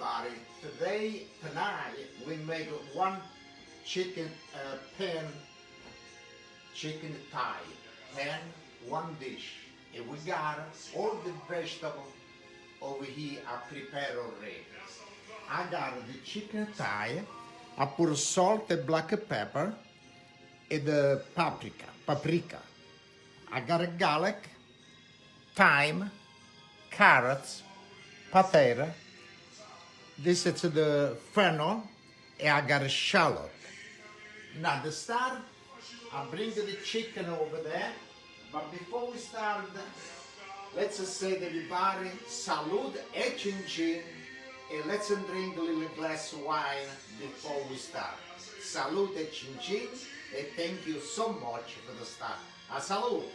everybody. Tonight, we make one chicken chicken thigh, pan, one dish. And we got all the vegetables over here I prepared already. I got the chicken thigh, I put salt and black pepper, and the paprika. I got a garlic, thyme, carrots, potato. This is the fennel, and I got a shallot. Now to start, I bring the chicken over there, but before we start, let's just say to everybody, salute e cin cin, and let's drink a little glass of wine before we start. Salute e cin cin, and thank you so much for the start. A salute.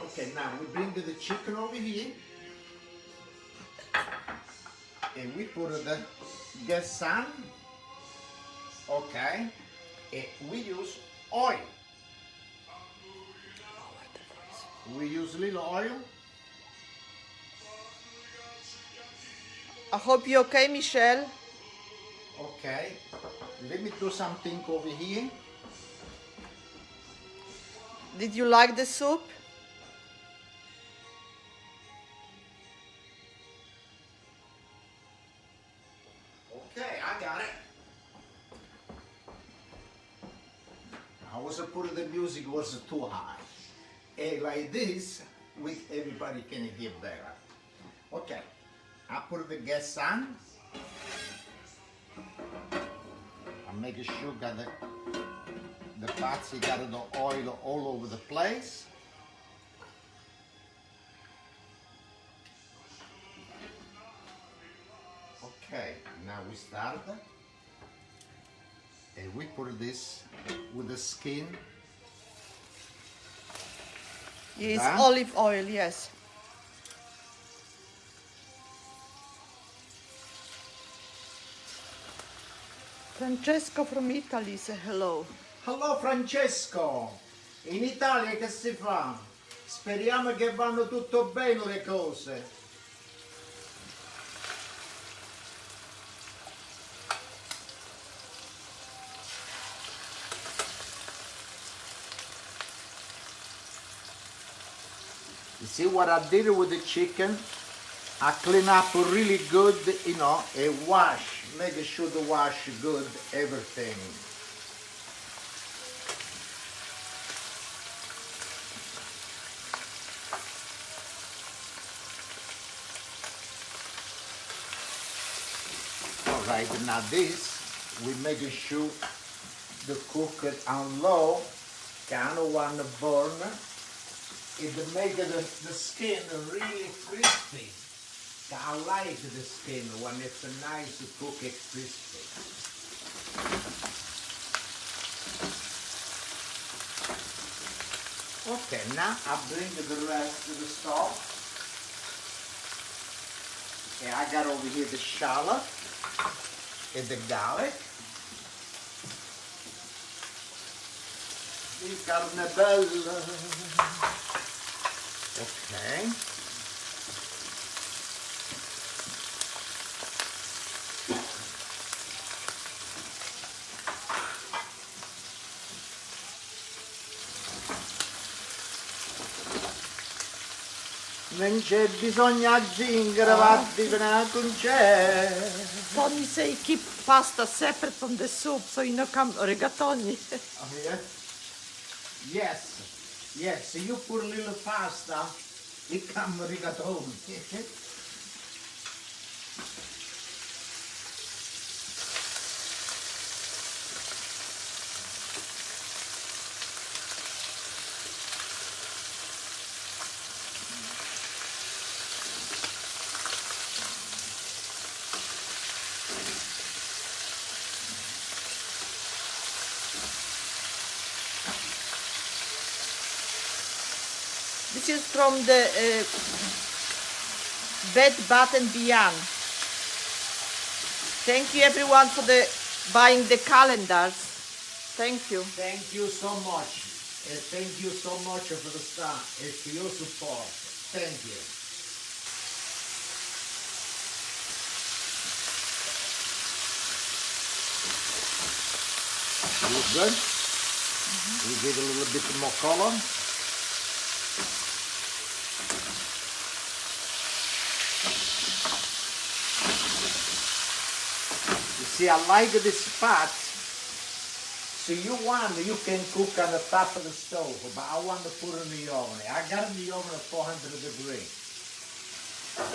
Okay, now we bring the chicken over here, and we put the gas on, okay, and we use oil. We use little oil. I hope you're okay, Michelle. Okay, let me do something over here. Did you like the soup? Okay, I got it. I was putting the music was too high. And like this, everybody can hear better. Okay, I put the gas on. I'm making sure got the pots, got the oil all over the place. Okay, now we start. And we put this with the skin. Yes, Done. olive oil, yes. Francesco from Italy say hello. Hello Francesco, in Italia che si fa? Speriamo che vanno tutto bene le cose. You see what I did with the chicken? I clean up really good, you know, and wash, make sure to wash good everything. All right, now this, we make sure to cook it on low, kind of want to burn. It make the skin really crispy. I like the skin when it's a nice cooked crispy. Okay, now I bring the rest to the stove. And I got over here the shallot and the garlic. Il carne bella. Okay. Non c'è bisogno aggiungere, vatti con c'è. Tony say keep pasta separate from the soup so you know come rigatoni. Oh, yeah? Yes. Yes, you put a little pasta, it comes rigatoni. This is from the Bed Bath and Beyond. Thank you everyone for buying the calendars. Thank you. Thank you so much. Thank you so much for the start and for your support. Thank you. Look good. We give a little bit more color. You see, I like this pot. So you can cook on the top of the stove, but I want to put it in the oven. I got it in the oven at 400 degrees.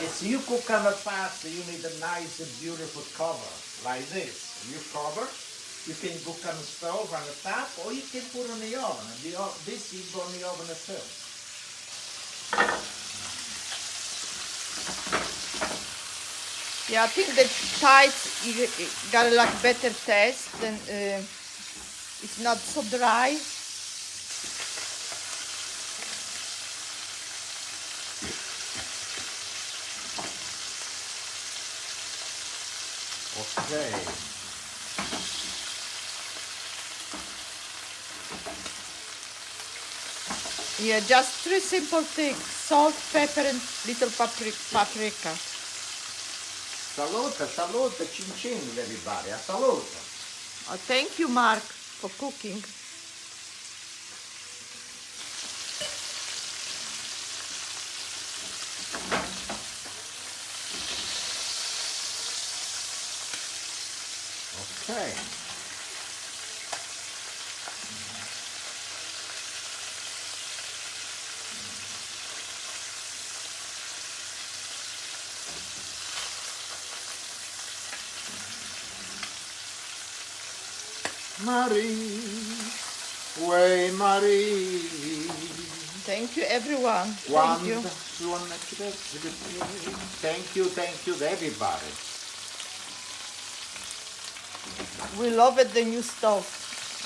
And so you cook on the pasta, you need a nice and beautiful cover, like this. You cover, you can cook on the stove on the top, or you can put it in the oven. This you go in the oven too. Yeah, I think the tight got a like better taste than it's not so dry. Okay. Yeah, just three simple things: salt, pepper, and little paprika. Salute, salute, chin chin, everybody. A salute. Thank you, Mark, for cooking. Okay. Marie, way Marie. Thank you, everyone. One, Thank you. Thank you to everybody. We love it, the new stove.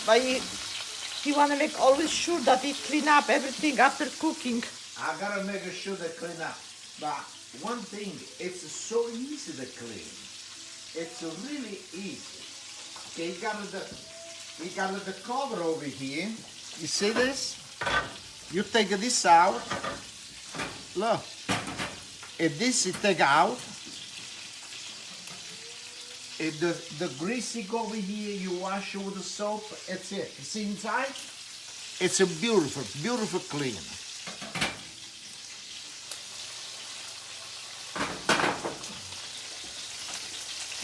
But he want to make always sure that he clean up everything after cooking. I gotta make sure they clean up. But one thing, it's so easy to clean. It's really easy. Okay, we got the cover over here. You see this? You take this out. Look. And this you take out. And the greasy over here, you wash it with the soap. That's it. You see inside? It's a beautiful, beautiful clean.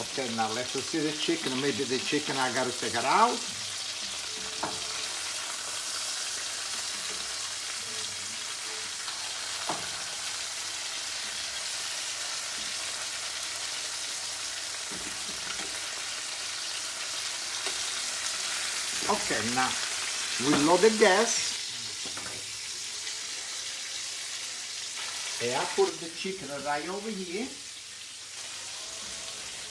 Okay, now let's see the chicken. Maybe the chicken I gotta take it out. Okay, now we load the gas. And I put the chicken right over here.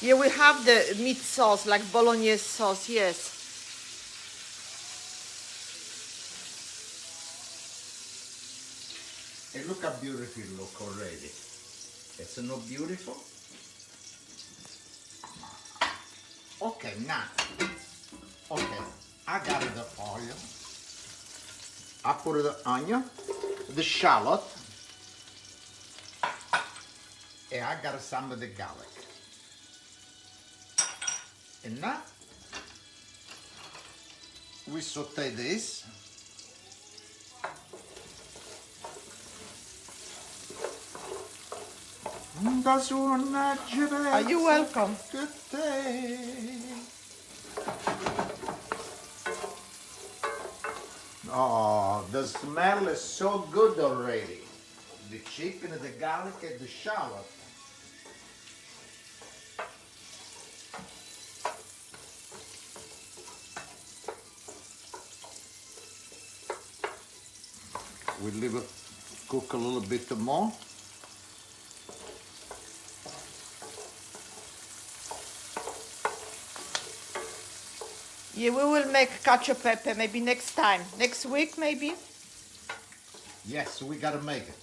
Yeah, we have the meat sauce, like bolognese sauce, yes. And look how beautiful it look already. It's not beautiful? Okay, now. Okay, I got the oil. I put the onion, the shallot, and I got some of the garlic. And now we saute this. Are you welcome? Good day. Oh, the smell is so good already. The chicken, the garlic, and the shallot. We leave it cook a little bit more. Yeah, we will make cacio e pepe maybe next time. Next week, maybe? Yes, we gotta make it.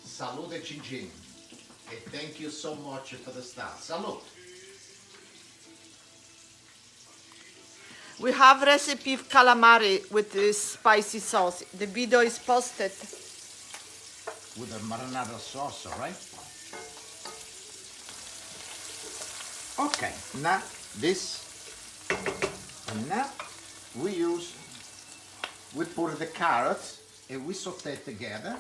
Salute chin chin. And thank you so much for the stuff. Salute. We have recipe of calamari with this spicy sauce. The video is posted. With the marinara sauce, right? Okay, now this, and now we put the carrots and we saute together.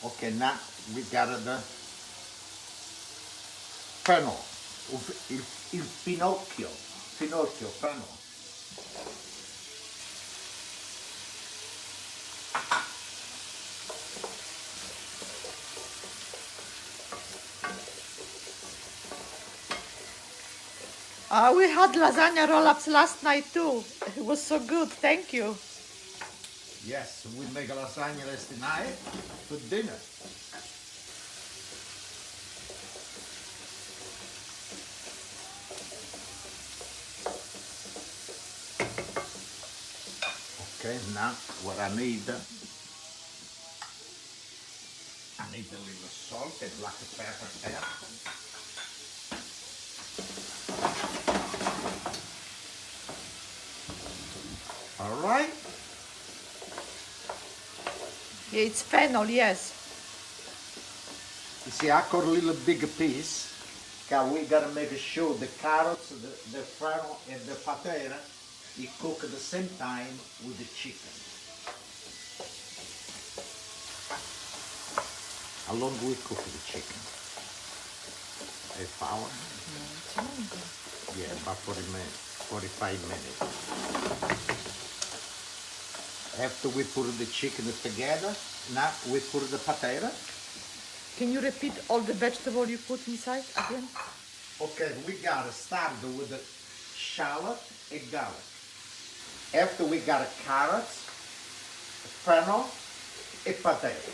Okay, now we got the fennel, il finocchio fennel. We had lasagna roll-ups last night too. It was so good, thank you. Yes, we make a lasagna last night for dinner. Okay, now what I need a little salt and black pepper there. All right. Yeah, it's fennel, yes. You see, I cut a little bigger piece because we gotta make sure the carrots, the fennel, and the potato, you cook at the same time with the chicken. How long do we cook the chicken? A hour? Yeah, about 40 minutes, 45 minutes. After we put the chicken together, now we put the potato. Can you repeat all the vegetable you put inside again? Okay, we gotta start with the shallot and garlic. After we got carrots, fennel, and potato.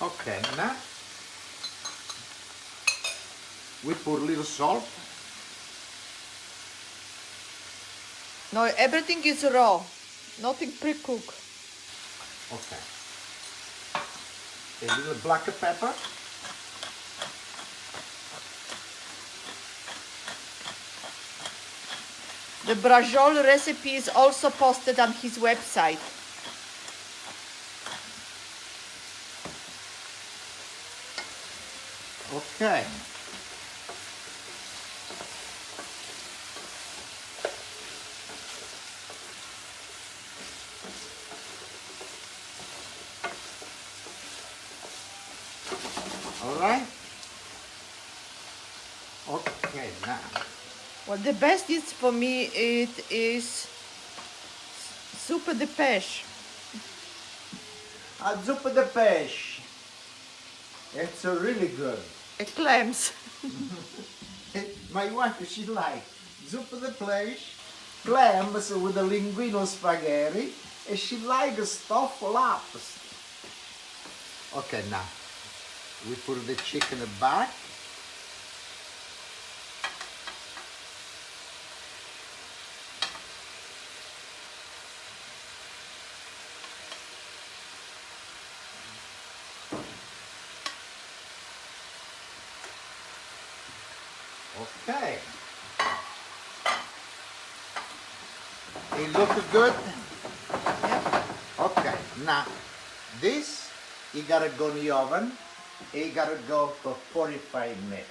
Okay, now we put a little salt. No, everything is raw, nothing pre-cooked. Okay. A little black pepper. The brajol recipe is also posted on his website. Okay. All right. Okay, now. Well, the best is for me, it is soupe de pêche. A zuppa de peixe. It's really good. Clams. My wife, she like zuppa de peixe, clams with the linguine spaghetti, and she like stuffed laps. Okay, now we put the chicken back. Okay. It looks good? Okay, now this you gotta go in the oven. You gotta go for 45 minutes.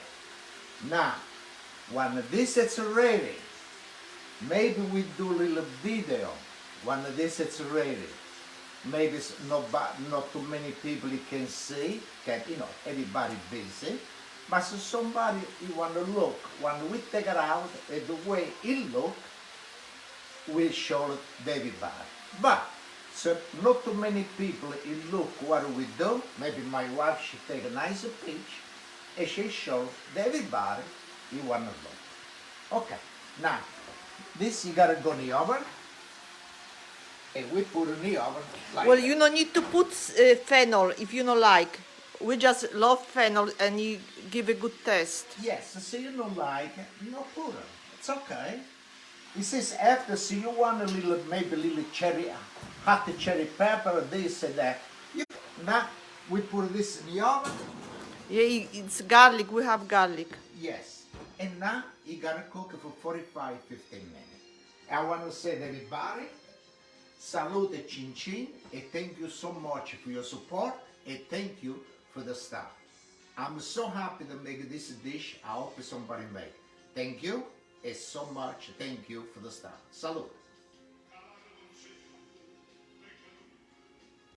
Now, when this is ready, maybe we do a little video when this is ready. Maybe it's not too many people you can see, everybody busy. But so somebody you want to look, when we take it out, the way it look, we show everybody. But so not too many people you look what we do. Maybe my wife, she take a nice picture and she shows everybody you want to look. Okay, now this you gotta go in the oven and we put in the oven like Well, that. you don't need to put fennel if you don't like. We just love fennel and you give a good taste. Yes, so you don't like it, no put it. It's okay. It says after, so you want a little, maybe a little cherry, hot cherry pepper, this and that. Now we put this in the oven. Yeah, it's garlic. We have garlic. Yes. And now you gotta cook it for 45, 15 minutes. I want to say to everybody, salute chin chin, and thank you so much for your support, and thank you for the stuff. I'm so happy to make this dish. I hope somebody make. Thank you, and so much thank you for the stuff. Salute.